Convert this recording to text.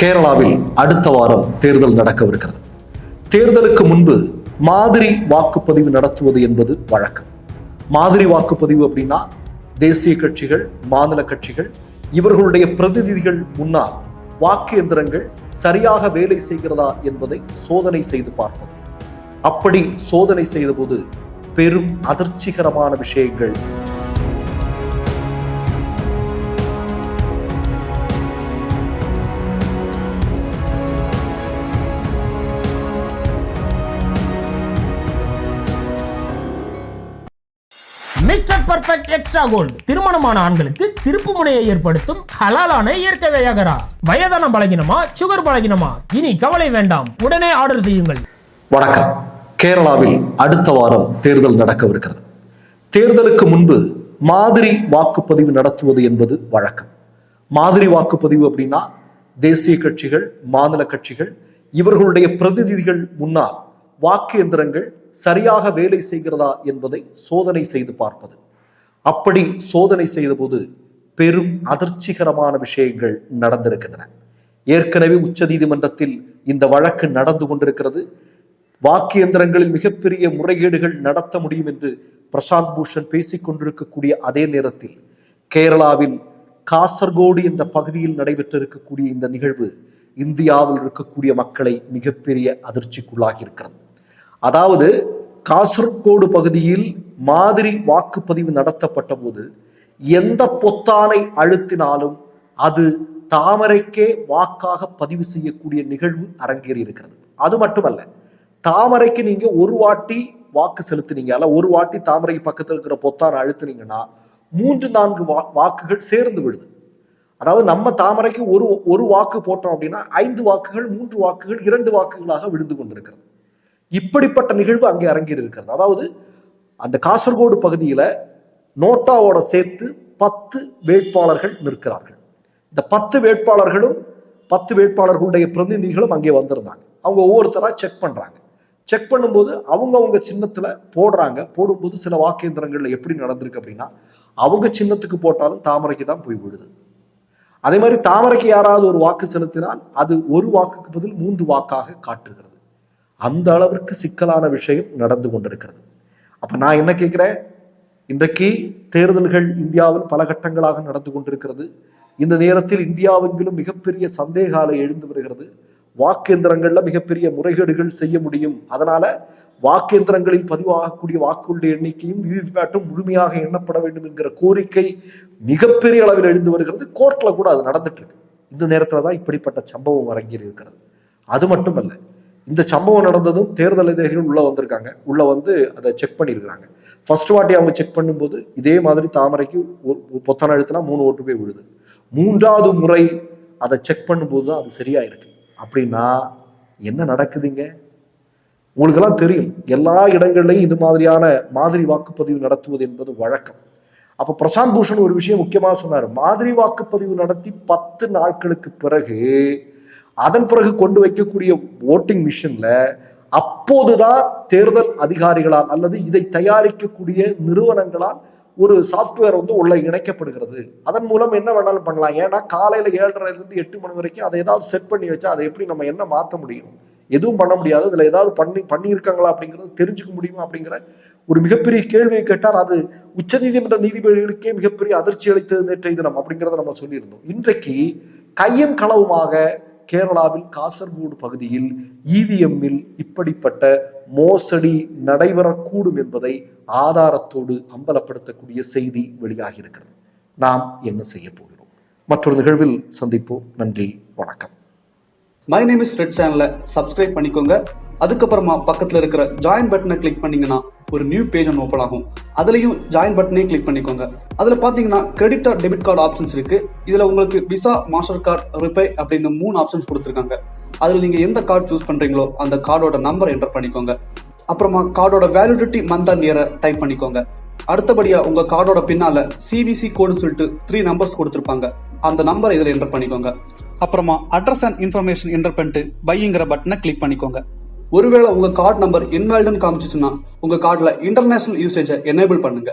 கேரளாவில் அடுத்த வாரம் தேர்தல் நடக்கவிருக்கிறது. தேர்தலுக்கு முன்பு மாதிரி வாக்குப்பதிவு நடத்துவது என்பது வழக்கம். மாதிரி வாக்குப்பதிவு அப்படின்னா தேசிய கட்சிகள், மாநில கட்சிகள் இவர்களுடைய பிரதிநிதிகள் முன்னால் வாக்கு எந்திரங்கள் சரியாக வேலை செய்கிறதா என்பதை சோதனை செய்து பார்ப்பது. அப்படி சோதனை செய்தபோது பெரும் அதிர்ச்சிகரமான விஷயங்கள் மிஸ்டர் பர்ஃபெக்ட் எக்ஸ்ட்ரா கோல்டு திருமணமான ஆண்களுக்கு திருப்பு முனையை ஏற்படுத்தும் ஹலாலான இயற்கை வியாகரா. வயதான பலகினமா, சுகர் பலகினமா, இனி கவலை வேண்டாம், உடனே ஆர்டர் செய்யுங்கள். வணக்கம். கேரளாவில் அடுத்த வாரம் தேர்தல் நடக்கவிருக்கிறது. தேர்தலுக்கு முன்பு மாதிரி வாக்குப்பதிவு நடத்துவது என்பது வழக்கம். மாதிரி வாக்குப்பதிவு அப்படின்னா தேசிய கட்சிகள், மாநில கட்சிகள் இவர்களுடைய பிரதிநிதிகள் முன்னால் வாக்கு எந்திரங்கள் சரியாக வேலை செய்கிறதா என்பதை சோதனை செய்து பார்ப்பது. அப்படி சோதனை செய்தபோது பெரும் அதிர்ச்சிகரமான விஷயங்கள் நடந்திருக்கின்றன. ஏற்கனவே உச்ச நீதிமன்றத்தில் இந்த வழக்கு நடந்து கொண்டிருக்கிறது. வாக்கு எந்திரங்களில் மிகப்பெரிய முறைகேடுகள் நடத்த முடியும் என்று பிரசாந்த் பூஷன் பேசிக் கொண்டிருக்கக்கூடிய அதே நேரத்தில் கேரளாவில் காசர்கோடு என்ற பகுதியில் நடைபெற்றிருக்கக்கூடிய இந்த நிகழ்வு இந்தியாவில் இருக்கக்கூடிய மக்களை மிகப்பெரிய அதிர்ச்சிக்குள்ளாகி இருக்கிறது. அதாவது காசர்கோடு பகுதியில் மாதிரி வாக்குப்பதிவு நடத்தப்பட்ட போது எந்த பொத்தானை அழுத்தினாலும் அது தாமரைக்கே வாக்காக பதிவு செய்யக்கூடிய நிகழ்வு அரங்கேறி இருக்கிறது. அது மட்டுமல்ல, தாமரைக்கு நீங்க ஒரு வாட்டி வாக்கு செலுத்தினீங்க, அல்ல ஒரு வாட்டி தாமரை பக்கத்தில் இருக்கிற பொத்தானை அழுத்தினீங்கன்னா 3-4 வாக்குகள் சேர்ந்து விடுது. அதாவது நம்ம தாமரைக்கு ஒரு வாக்கு போட்டோம் அப்படின்னா 5 வாக்குகள், 3 வாக்குகள், 2 வாக்குகளாக விழுந்து கொண்டிருக்கிறது. இப்படிப்பட்ட நிகழ்வு அங்கே அரங்கேறி இருக்கிறது. அதாவது அந்த காசர்கோடு பகுதியில நோட்டாவோட சேர்த்து 10 வேட்பாளர்கள் நிற்கிறார்கள். இந்த 10 வேட்பாளர்களும் 10 வேட்பாளர்களுடைய பிரதிநிதிகளும் அங்கே வந்திருந்தாங்க. அவங்க ஒவ்வொருத்தரா செக் பண்றாங்க. செக் பண்ணும்போது அவங்க சின்னத்துல போடுறாங்க. போடும்போது சில வாக்கேந்திரங்கள்ல எப்படி நடந்திருக்கு அப்படின்னா அவங்க சின்னத்துக்கு போட்டாலும் தாமரைக்கு தான் போய் விடுது. அதே மாதிரி தாமரைக்கு யாராவது ஒரு வாக்கு செலுத்தினால் அது ஒரு வாக்குக்கு பதில் 3 வாக்காக காட்டுகிறது. அந்த அளவிற்கு சிக்கலான விஷயம் நடந்து கொண்டிருக்கிறது. அப்ப நான் என்ன கேட்கிறேன், இன்றைக்கு தேர்தல்கள் இந்தியாவில் பல கட்டங்களாக நடந்து கொண்டிருக்கிறது. இந்த நேரத்தில் இந்தியாவெங்கிலும் மிகப்பெரிய சந்தேக அலை எழுந்து வருகிறது. வாக்கேந்திரங்கள்ல மிகப்பெரிய முறைகேடுகள் செய்ய முடியும். அதனால வாக்கேந்திரங்களில் பதிவாகக்கூடிய வாக்குகளுடைய எண்ணிக்கையும் விவிபேட்டும் முழுமையாக எண்ணப்பட வேண்டும் என்கிற கோரிக்கை மிகப்பெரிய அளவில் எழுந்து வருகிறது. கோர்ட்ல கூட அது நடந்துட்டு இருக்கு. இந்த நேரத்துல தான் இப்படிப்பட்ட சம்பவம் அரங்கேறி இருக்கிறது. அது மட்டுமல்ல, இந்த சம்பவம் நடந்ததும் தேர்தல் அதிகாரிகள் உள்ள வந்திருக்காங்க. உள்ள வந்து அதை செக் பண்ணியிருக்கிறாங்க. ஃபர்ஸ்ட் வாட்டி அவங்க செக் பண்ணும்போது இதே மாதிரி தாமரைக்கு பொத்தான அழுத்தினா 3 ஓட்டு போய் விழுது. 3வது முறை அதை செக் பண்ணும்போது தான் அது சரியா இருக்கு. அப்படின்னா என்ன நடக்குதுங்க? உங்களுக்கெல்லாம் தெரியும், எல்லா இடங்கள்லையும் இது மாதிரியான மாதிரி வாக்குப்பதிவு நடத்துவது என்பது வழக்கம். அப்ப பிரசாந்த் பூஷன் ஒரு விஷயம் முக்கியமாக சொன்னார். மாதிரி வாக்குப்பதிவு நடத்தி 10 நாட்களுக்கு பிறகு அதன் பிறகு கொண்டு வைக்கக்கூடிய ஓட்டிங் மிஷின்ல அப்போதுதான் தேர்தல் அதிகாரிகளால் அல்லது இதை தயாரிக்கக்கூடிய நிறுவனங்களால் ஒரு சாப்ட்வேர் வந்து உள்ள இணைக்கப்படுகிறது. அதன் மூலம் என்ன வேணாலும் பண்ணலாம். ஏன்னா காலையில 7:30 8 மணி வரைக்கும் அதை ஏதாவது செட் பண்ணி வச்சா அதை எப்படி நம்ம என்ன மாற்ற முடியும்? எதுவும் பண்ண முடியாது. இதுல ஏதாவது பண்ணியிருக்காங்களா அப்படிங்கிறது தெரிஞ்சுக்க முடியுமா அப்படிங்கிற ஒரு மிகப்பெரிய கேள்வியை கேட்டால் அது உச்ச நீதிமன்ற நீதிபதிகளுக்கே மிகப்பெரிய அதிர்ச்சி அளித்தது நேற்றைய தினம் அப்படிங்கிறத நம்ம சொல்லியிருந்தோம். இன்றைக்கு கையும் களவுமாக கேரளாவில் காசர்கோடு பகுதியில் இவிஎம்மில் இப்படிப்பட்ட மோசடி நடைபெறக்கூடும் என்பதை ஆதாரத்தோடு அம்பலப்படுத்தக்கூடிய செய்தி வெளியாகி இருக்கிறது. நாம் என்ன செய்ய போகிறோம்? மற்றொரு நிகழ்வில் சந்திப்போம். நன்றி, வணக்கம். மை நேம் இஸ் ரெட் சேனலை சப்ஸ்கிரைப் பண்ணிக்கோங்க. அதுக்கப்புறமா பக்கத்துல இருக்கிற ஜாயின் பட்டனை கிளிக் பண்ணீங்கன்னா ஒரு நியூ பேஜ் ஒன்று ஓப்பன் ஆகும். அதுலயும் ஜாயின் பட்டனே கிளிக் பண்ணிக்கோங்க. அதுல பாத்தீங்கன்னா credit R debit card options இருக்கு. இதுல உங்களுக்கு விசா, மாஸ்டர் கார்டு, ரிப்பே அப்படின்னு 3 ஆப்ஷன்ஸ் கொடுத்துருக்காங்க. அதுல நீங்க எந்த கார்டு சூஸ் பண்றீங்களோ அந்த கார்டோட நம்பர் என்டர் பண்ணிக்கோங்க. அப்புறமா கார்டோட வேலிடிட்டி மந்த் அண்ட் இயரை டைப் பண்ணிக்கோங்க. அடுத்தபடியா உங்க கார்டோட பின்னால சிவிசி கோடுன்னு சொல்லிட்டு 3 நம்பர்ஸ் கொடுத்துருப்பாங்க. அந்த நம்பர் இதுல என்டர் பண்ணிக்கோங்க. அப்புறமா அட்ரஸ் அண்ட் இன்ஃபர்மேஷன் என்டர் பண்ணிட்டு பைங்கிற பட்டனை கிளிக் பண்ணிக்கோங்க. ஒருவேளை உங்க கார்டு நம்பர் இன்வாலிட்னு காமிச்சிச்சுன்னா உங்க கார்டுல இன்டர்நேஷனல் யூசேஜை எனேபிள் பண்ணுங்க.